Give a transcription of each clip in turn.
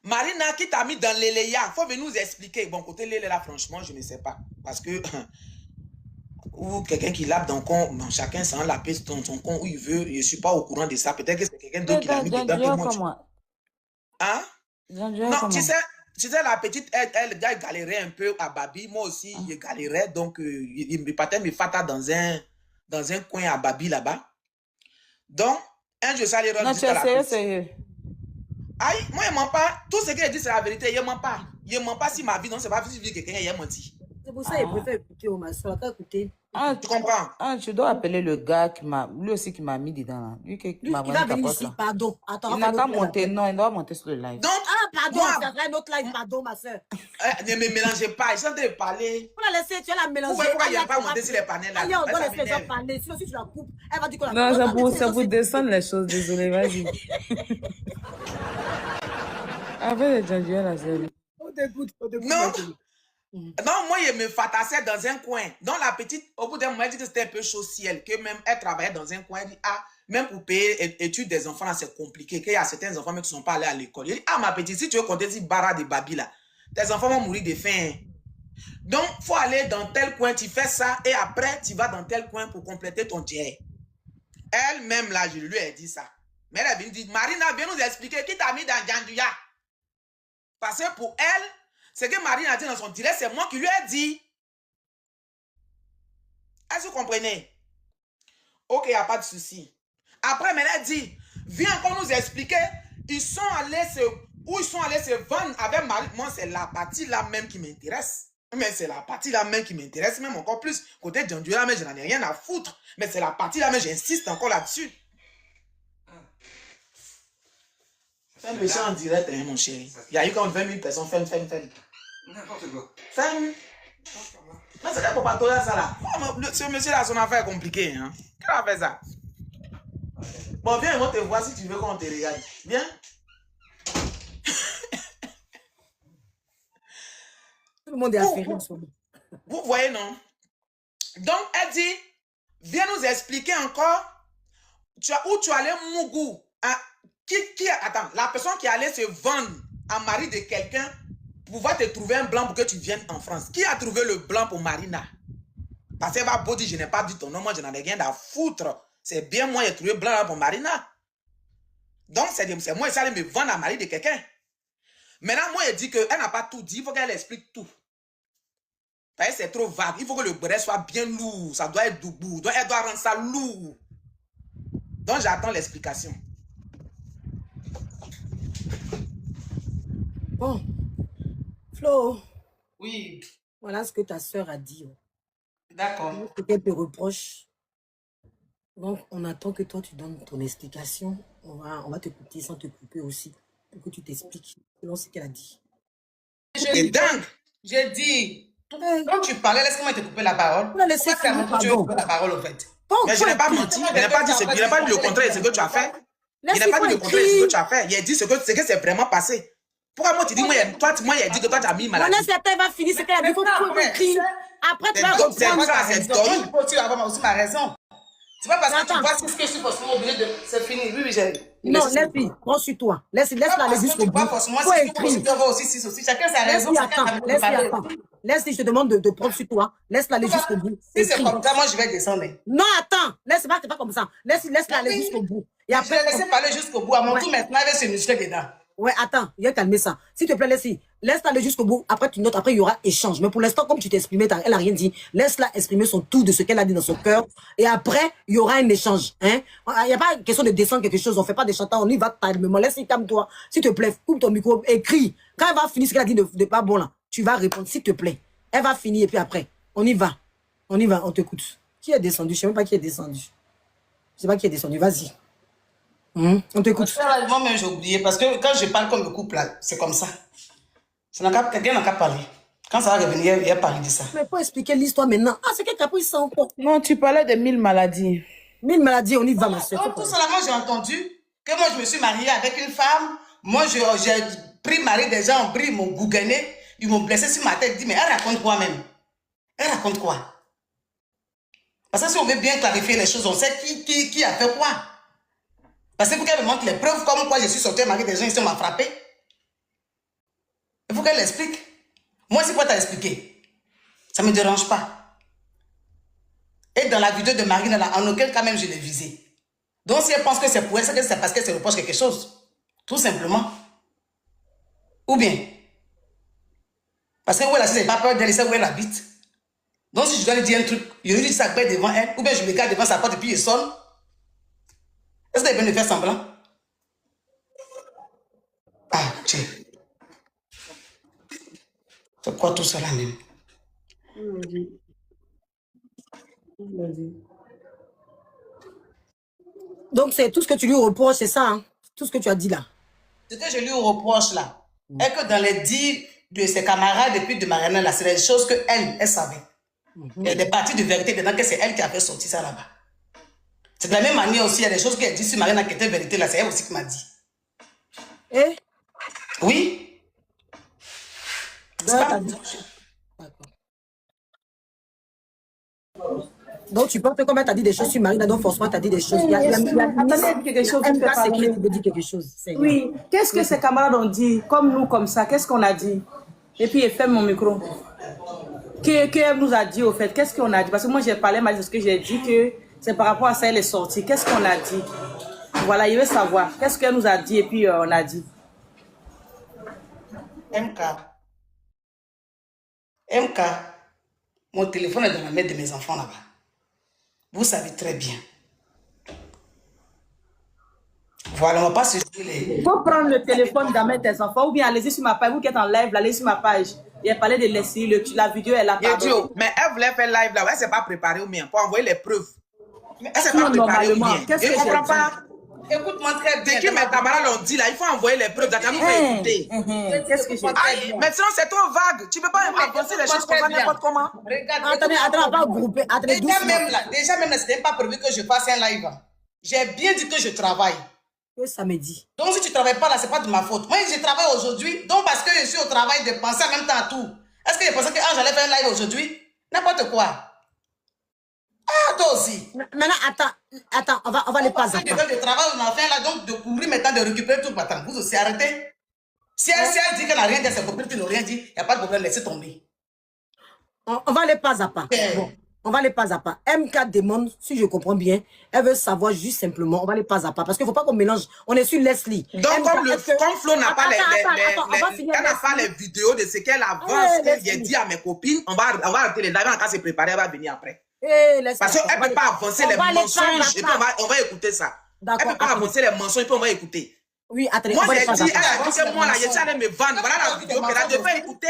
Marina qui t'a mis dans l'Eleya, il faut venir nous expliquer. Bon, côté l'Eleya, franchement, je ne sais pas. Parce que, ou quelqu'un qui lave dans le con, bon, chacun s'en lave son con où il veut. Je ne suis pas au courant de ça. Peut-être que c'est quelqu'un d'autre qui l'a mis dedans que moi. Hein? Non, tu sais, la petite, elle galérait un peu à Babi. Moi aussi, je galérais. Donc, il me partait me fata dans un coin à Babi là-bas. Donc, un jour, ça les rend jusqu'à la petite. Aïe, moi, il ne ment pas. Tout ce qu'il dit, c'est la vérité. Il ne ment pas. Il ne ment pas si ma vie, non, c'est pas si quelqu'un a menti. C'est pour ça qu'il préfère écouter au masseur. Écouter. Tu comprends? Tu dois appeler le gars qui m'a, lui aussi qui m'a mis dedans. Là. Lui, il va venir ici, pardon. Attends, il n'a qu'à monter, non, il doit monter sur le live. Donc, pardon, ça serait notre live, pardon, ma soeur. Ne me mélangez pas, je suis en train de parler. Pour la laisser, tu vas la mélanger. Pourquoi il n'y a pas monté sur les panels là? Allez, on doit laisser les gens parler. Sinon, si tu la coupes, elle va dire qu'on la Non, ça vous descend les choses, désolé, vas-y. Avec les gens, la série. On t'écoute. Non. Non, moi, je me fatassais dans un coin. Donc, la petite, au bout d'un moment, elle dit que c'était un peu chaud ciel, que même elle travaillait dans un coin. Elle dit, ah, même pour payer études des enfants, c'est compliqué, qu'il y a certains enfants qui ne sont pas allés à l'école. Elle dit, ah, ma petite, si tu veux compter si Bara de Babi, là, tes enfants vont mourir de faim. Donc, il faut aller dans tel coin, tu fais ça, et après, tu vas dans tel coin pour compléter ton tiers. Elle-même, là, je lui ai dit ça. Mais elle vient dire, Marina, viens nous expliquer qui t'a mis dans Djandouya. Parce que pour elle, ce que Marine a dit dans son direct, c'est moi qui lui ai dit. Est-ce que vous comprenez? Ok, il n'y a pas de souci. Après, elle a dit, viens encore nous expliquer. Où ils sont allés se vendre avec Marine. Moi, c'est la partie là même qui m'intéresse. Mais c'est la partie là même qui m'intéresse, même encore plus. Côté Djandouya, mais je n'en ai rien à foutre. Mais c'est la partie là même, j'insiste encore là-dessus. Fais le chant en direct, hein, mon chéri. Il y a eu comme 20 000 personnes. Fais. N'importe quoi. Fais. Mais c'est pour pas tolérer ça là. Ce monsieur là, son affaire est compliquée. Hein. Qu'est-ce qu'il a fait ça? Bon, viens, on te voir si tu veux qu'on te regarde. Viens. Tout le monde est affairé en ce moment. Vous voyez, non? Donc, elle dit, viens nous expliquer encore où tu allais Mougou. Hein? Attends, la personne qui allait se vendre en mari de quelqu'un pour pouvoir te trouver un blanc pour que tu viennes en France. Qui a trouvé le blanc pour Marina? Parce qu'elle va beau dire, je n'ai pas dit ton nom, moi je n'en ai rien à foutre. C'est bien moi qui ai trouvé le blanc pour Marina. Donc c'est moi qui allais me vendre en mari de quelqu'un. Maintenant, moi elle dit qu'elle n'a pas tout dit, il faut qu'elle explique tout. Parce que c'est trop vague, il faut que le bret soit bien lourd, ça doit être doubou, elle doit rendre ça lourd. Donc j'attends l'explication. Bon, Flo. Oui. Voilà ce que ta soeur a dit. D'accord. Ce qu'elle te reproche. Donc, on attend que toi, tu donnes ton explication. On va t'écouter sans te couper aussi. Pour que tu t'expliques selon ce qu'elle a dit. C'est dingue. J'ai dit. Quand tu parlais, laisse-moi te couper la parole. On a laissé faire mon pardon. La parole, au fait. Mais je n'ai pas menti. Je n'ai pas dit le contraire de ce que tu as fait. Il n'a pas dit le contraire de ce que tu as fait. Il a dit ce que c'est vraiment passé. Pourquoi moi tu dis, moi, il a dit que toi tu as mis maladie. Laisse la tête va finir ce qu'elle a dit. Il faut écrire. Après, tu vas reprendre. Tu vas avoir aussi ma raison. C'est pas parce que tu vois ce que je suis forcément obligé de. C'est fini. Oui, j'ai. Non, laisse-lui. Prends sur toi. Laisse-la aller jusqu'au bout. Faut écrire. Chacun sa raison. Laisse-lui, je te demande de prendre sur toi. Laisse-la aller jusqu'au bout. Si c'est comme ça, moi je vais descendre. Non, attends. Laisse-la, c'est pas comme ça. Laisse-la aller jusqu'au bout. Et après, je vais laisser parler jusqu'au bout. À mon tour maintenant, avec ce muscle dedans. Ouais, attends, il a calmé ça. S'il te plaît, laisse-la aller jusqu'au bout. Après, tu notes. Après, il y aura échange. Mais pour l'instant, comme tu t'es exprimé, elle n'a rien dit. Laisse-la exprimer son tout de ce qu'elle a dit dans son cœur. Et après, il y aura un échange. Hein? Il n'y a pas question de descendre quelque chose. On ne fait pas des chantants. On y va calmement. Laisse-le, calme-toi. S'il te plaît, coupe ton micro, écris. Quand elle va finir ce qu'elle a dit de pas bon là, tu vas répondre, s'il te plaît. Elle va finir et puis après, on y va. On y va, on t'écoute. Qui est descendu? Je ne sais même pas qui est descendu. Je ne sais pas qui est descendu. Vas-y. On t'écoute. Moi-même, j'ai oublié parce que quand je parle comme le couple, là, c'est comme ça. Quelqu'un n'a qu'à parler. Quand ça va revenir, il va parler de ça. Mais il faut expliquer l'histoire maintenant. Ah, c'est quelqu'un qui a pris ça encore. Non, tu parlais de 1000 maladies. 1000 maladies, on y va, ma soeur. Tout ça, moi, j'ai entendu que moi, je me suis mariée avec une femme. Moi, j'ai pris le mari des gens, ils m'ont gougané, ils m'ont blessé sur ma tête. Dis, mais elle raconte quoi même? Elle raconte quoi? Parce que si on veut bien clarifier les choses, on sait qui a fait quoi. Parce que pour qu'elle me montre les preuves comme quoi je suis sorti mari des gens, ici on m'a frappé. Il faut qu'elle l'explique. Moi, c'est quoi t'as expliqué? Ça ne me dérange pas. Et dans la vidéo de Marine, là, en aucun cas même, je l'ai visée. Donc, si elle pense que c'est pour elle, c'est parce qu'elle se reproche quelque chose. Tout simplement. Ou bien, parce que où elle assise, elle n'a pas peur d'elle, c'est où elle habite. Donc, si je dois lui dire un truc, je lui dis ça devant elle, ou bien je me garde devant sa porte et puis je sonne. Est-ce qu'elle vient de faire semblant? Ah, tiens. C'est quoi tout ça là même? Donc, c'est tout ce que tu lui reproches, c'est ça, hein? Tout ce que tu as dit là. Ce que je lui reproche là, est que dans les dires de ses camarades et puis de Mariana, là, c'est des choses qu'elle savait. Il y a des parties de vérité dedans que c'est elle qui a fait sortir ça là-bas. C'est de la même manière aussi, il y a des choses qu'elle dit sur Mariana qui étaient vérité là, c'est elle aussi qui m'a dit. Eh? Oui. D'accord. Donc, tu penses que comme elle t'a dit des choses sur Marina, donc forcément, t'as dit des choses. Il y a quelque chose qui fait pas secret vrai. qui veut dire quelque chose. Oui, qu'est-ce que ses camarades ont dit? Comme nous, comme ça, qu'est-ce qu'on a dit? Et puis, il ferme mon micro. Qu'elle nous a dit, au fait? Qu'est-ce qu'on a dit? Parce que moi, j'ai parlé, mais ce que j'ai dit, que c'est par rapport à ça, elle est sortie. Qu'est-ce qu'on a dit? Voilà, il veut savoir. Qu'est-ce qu'elle nous a dit et puis on a dit? MK, mon téléphone est dans la main de mes enfants là-bas. Vous savez très bien. Voilà, on va pas se jouer les... Il faut prendre le téléphone dans tes enfants ou bien allez-y sur ma page. Vous qui êtes en live, allez sur ma page. Il a parlé de Leslie, la vidéo, elle a parlé. Mais elle voulait faire live là, elle ne s'est pas préparée ou bien pour envoyer les preuves. Elle ne s'est pas Non, préparée ou bien. qu'est-ce que Je ne comprends j'ai pas. Écoute-moi très bien. Dès que mes camarades l'ont dit là, il faut envoyer les preuves. D'ailleurs, nous faut écouter. Qu'est-ce que j'ai dit? Mais sinon, c'est trop vague. Tu ne peux pas avancer les choses comme ça n'importe comment. Regarde, Attendez, on va grouper. Attendez, déjà même là, c'était pas prévu que je fasse un live. J'ai bien dit que je travaille. Que samedi. Donc, si tu ne travailles pas là, ce n'est pas de ma faute. Moi, je travaille aujourd'hui. Donc, parce que je suis au travail, de penser en même temps à tout. Est-ce que je pensais que j'allais faire un live aujourd'hui? N'importe quoi. Ah, toi aussi. Maintenant, attends, on va les passer. De travail, on a fait là, donc de courir maintenant, de récupérer tout le matin. Vous aussi, arrêtez. Si elle dit qu'elle n'a rien dit à ses copines qui n'ont rien dit, il n'y a pas de problème, laissez tomber. On va les pas à pas. Bon, on va les pas à pas. MK demande, si je comprends bien, elle veut savoir juste simplement, on va les pas à pas. Parce qu'il ne faut pas qu'on mélange. On est sur Leslie. Donc, comme Flo n'a pas les vidéos de ce qu'elle avance, qu'elle dit à mes copines, on va arrêter les lives, on va se préparer, elle va venir après. Parce qu'elle ne peut pas avancer les mensonges et puis on va écouter ça. Elle ne peut pas avancer les mensonges et puis on va écouter. Oui, attendez. Moi, elle a dit que moi, là, je suis allé me vendre. Voilà la vidéo qu'elle a devait écouter.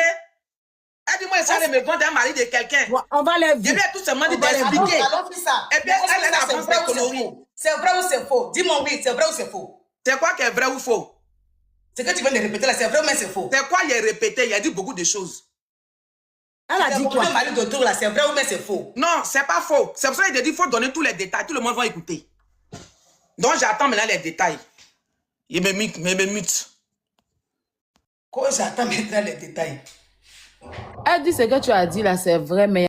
Elle dit, moi, je suis allé me vendre un mari de quelqu'un. On va les Je lui ai tout simplement dit d'expliquer. Et bien, elle avance des conneries. C'est vrai ou c'est faux? Dis-moi oui, c'est vrai ou c'est faux? C'est quoi qui est vrai ou faux? Ce que tu viens de répéter là, c'est vrai ou mais c'est faux? C'est quoi il a répété? Il a dit beaucoup de choses. Elle a dit quoi? Le mari d'autour là, c'est vrai ou mais c'est faux? Non, c'est pas faux. C'est pour ça qu'il a dit, il faut donner tous les détails. Tout le monde va écouter. Donc, j'attends maintenant les détails. Il me mute. Quoi, j'attends maintenant les détails? Elle dit ce que tu as dit là, c'est vrai, mais